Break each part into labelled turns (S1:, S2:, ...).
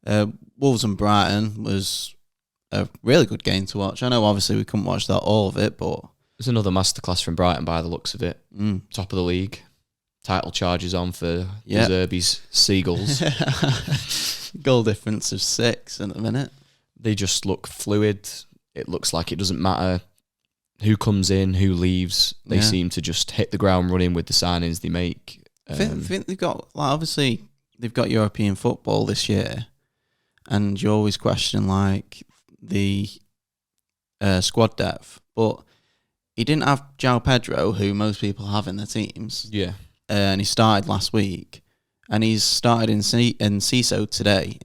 S1: Wolves and Brighton was a really good game to watch. I know obviously we couldn't watch all of it, but
S2: There's another masterclass from Brighton by the looks of it. Top of the league. Title charges on for De Zerbi's Seagulls.
S1: Goal difference of 6 at the minute.
S2: They just look fluid. It looks like it doesn't matter who comes in, who leaves. They seem to just hit the ground running with the signings they make.
S1: I think they've got, obviously, they've got European football this year, and you always question, the squad depth. But he didn't have João Pedro, who most people have in their teams.
S2: Yeah.
S1: And he started last week, and he's started in CISO today.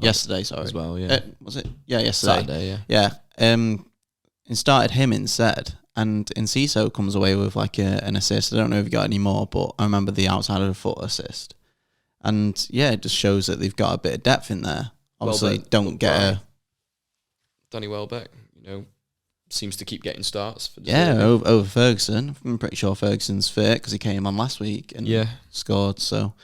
S1: Yesterday, sorry.
S2: As well, yeah.
S1: Was it? Yeah, yesterday.
S2: Saturday, yeah.
S1: Yeah. And started him instead. And Enciso comes away with an assist. I don't know if he got any more, but I remember the outside of the foot assist. And it just shows that they've got a bit of depth in there. Obviously,
S2: Danny Welbeck, seems to keep getting starts.
S1: Over Ferguson. I'm pretty sure Ferguson's fit because he came on last week and scored. So,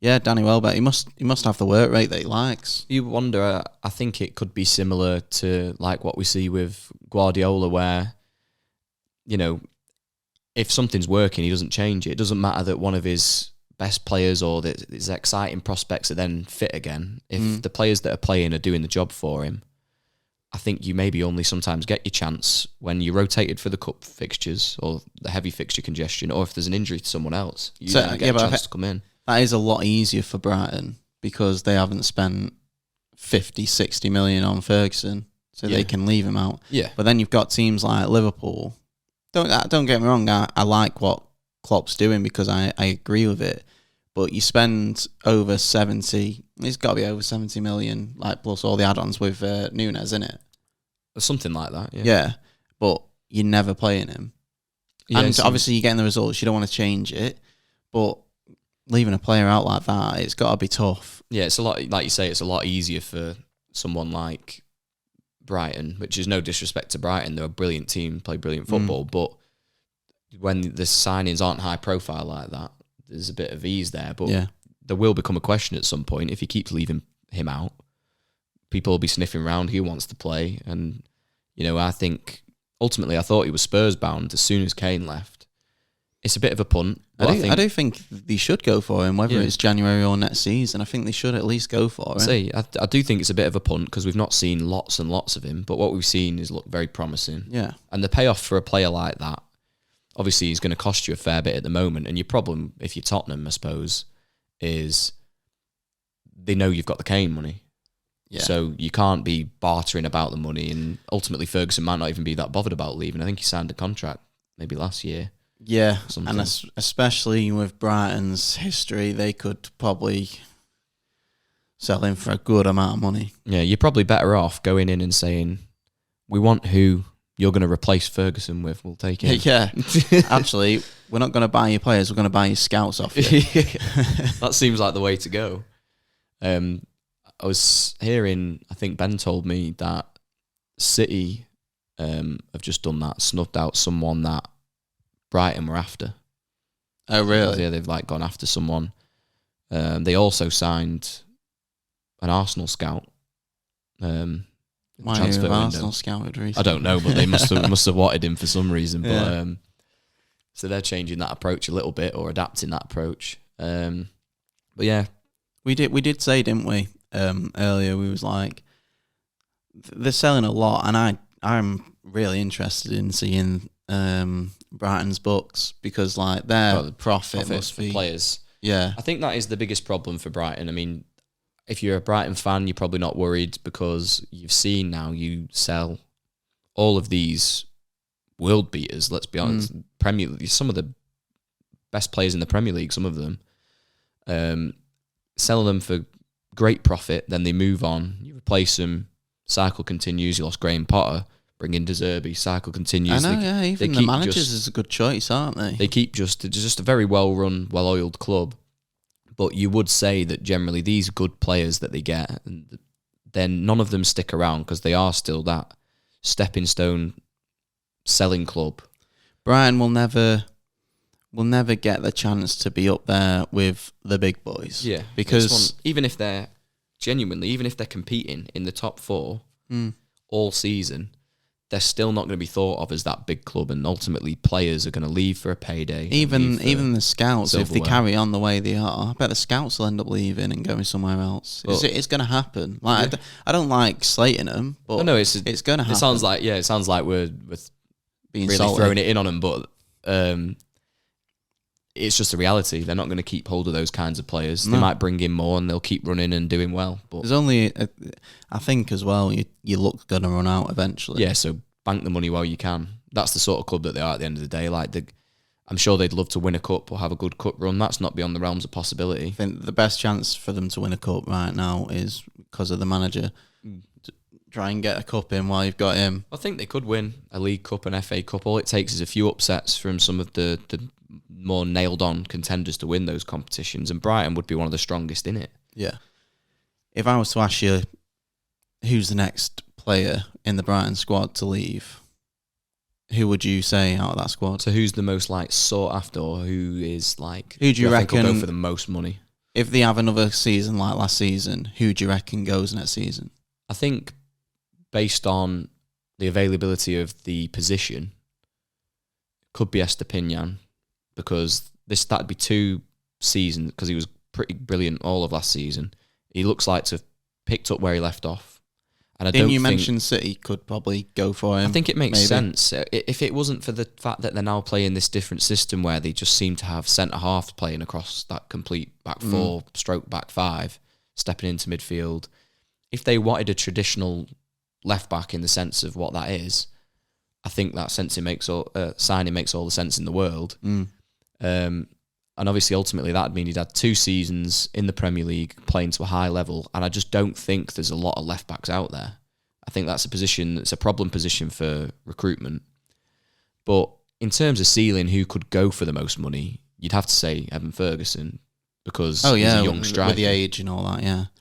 S1: Danny Welbeck, he must have the work rate that he likes.
S2: You wonder, I think it could be similar to what we see with Guardiola where, if something's working, he doesn't change it. It doesn't matter that one of his best players or his exciting prospects are then fit again. If the players that are playing are doing the job for him, I think you maybe only sometimes get your chance when you're rotated for the cup fixtures or the heavy fixture congestion, or if there's an injury to someone else, you get a chance to come in.
S1: That is a lot easier for Brighton because they haven't spent 50, 60 million on Ferguson, so they can leave him out.
S2: Yeah.
S1: But then you've got teams like Liverpool. Don't get me wrong, I like what Klopp's doing because I agree with it. But you spend over 70, it's got to be over 70 million, plus all the add-ons with Nunes in it.
S2: Something like that, yeah.
S1: Yeah, but you're never playing him.
S2: Yeah,
S1: and obviously you're getting the results, you don't want to change it, but leaving a player out like that, it's got to be tough.
S2: Yeah, it's a lot, like you say, it's a lot easier for someone like Brighton, which is no disrespect to Brighton. They're a brilliant team, play brilliant football, but when the signings aren't high profile like that, there's a bit of ease there. But there will become a question at some point if he keeps leaving him out. People will be sniffing around who wants to play. And, I think ultimately I thought he was Spurs bound as soon as Kane left. It's a bit of a punt.
S1: I do think they should go for him, whether it's January or next season. I think they should at least go for him.
S2: I do think it's a bit of a punt because we've not seen lots and lots of him, but what we've seen is look very promising.
S1: Yeah.
S2: And the payoff for a player like that, obviously, is going to cost you a fair bit at the moment. And your problem, if you're Tottenham, I suppose, is they know you've got the Kane money. Yeah. So you can't be bartering about the money. And ultimately, Ferguson might not even be that bothered about leaving. I think he signed a contract maybe last year.
S1: Yeah, and especially with Brighton's history, they could probably sell him for a good amount of money.
S2: Yeah, you're probably better off going in and saying, we want who you're going to replace Ferguson with, we'll take him.
S1: Yeah, actually, we're not going to buy your players, we're going to buy your scouts off you.
S2: That seems like the way to go. I was hearing, I think Ben told me that City have just done that, snuffed out someone that Brighton were after.
S1: Oh, really?
S2: Yeah, they've gone after someone. They also signed an Arsenal scout.
S1: Why have Arsenal scouted recently?
S2: I don't know, but they must have wanted him for some reason. But so they're changing that approach a little bit or adapting that approach. But yeah,
S1: we did say, didn't we? Earlier, we was like, they're selling a lot, and I'm really interested in seeing Brighton's books because their profit must be
S2: players.
S1: Yeah,
S2: I think that is the biggest problem for Brighton. I mean, if you're a Brighton fan, you're probably not worried because you've seen now you sell all of these world beaters. Let's be honest, Premier League, some of the best players in the Premier League, some of them, sell them for great profit. Then they move on. You replace them. Cycle continues. You lost Graham Potter. Bring in De Zerbi, cycle continues.
S1: I know, even the managers is a good choice, aren't they?
S2: They keep it's just a very well-run, well-oiled club. But you would say that generally these good players that they get, then none of them stick around because they are still that stepping stone selling club.
S1: Brighton will never get the chance to be up there with the big boys.
S2: Yeah,
S1: because
S2: even if they're genuinely, even if they're competing in the top 4 all season, they're still not going to be thought of as that big club, and ultimately players are going to leave for a payday.
S1: Even the scouts, if they
S2: silverware.
S1: carry on the way they are, I bet the scouts will end up leaving and going somewhere else. It's going to happen. Like I don't like slating them, but it's going to happen.
S2: It sounds like we're
S1: being
S2: really
S1: salty.
S2: throwing it in on them, but it's just a reality. They're not going to keep hold of those kinds of players. They might bring in more, and they'll keep running and doing well. But
S1: there's only, I think as well, your luck's going to run out eventually.
S2: Yeah, so bank the money while you can. That's the sort of club that they are at the end of the day. Like I'm sure they'd love to win a cup or have a good cup run. That's not beyond the realms of possibility.
S1: I think the best chance for them to win a cup right now is because of the manager. Try and get a cup in while you've got him.
S2: I think they could win a League Cup and FA Cup. All it takes is a few upsets from some of the more nailed-on contenders to win those competitions, and Brighton would be one of the strongest in it.
S1: Yeah. If I was to ask you who's the next player in the Brighton squad to leave, who would you say out of that squad?
S2: So who's the most sought after, or who is
S1: Who do you reckon
S2: will go for the most money?
S1: If they have another season like last season, who do you reckon goes next season?
S2: I think based on the availability of the position, could be Estepinian, because that'd be 2 seasons, because he was pretty brilliant all of last season. He looks like to have picked up where he left off. And
S1: Didn't you mention City could probably go for him?
S2: I think it makes sense. If it wasn't for the fact that they're now playing this different system where they just seem to have centre-halves playing across that complete back 4 stroke back 5, stepping into midfield. If they wanted a traditional left-back in the sense of what that is, I think that signing makes all the sense in the world. And obviously, ultimately, that would mean he'd had 2 seasons in the Premier League playing to a high level, and I just don't think there's a lot of left-backs out there. I think that's a problem position for recruitment. But in terms of ceiling, who could go for the most money, you'd have to say Evan Ferguson, because he's a young striker.
S1: With the age and all that, yeah.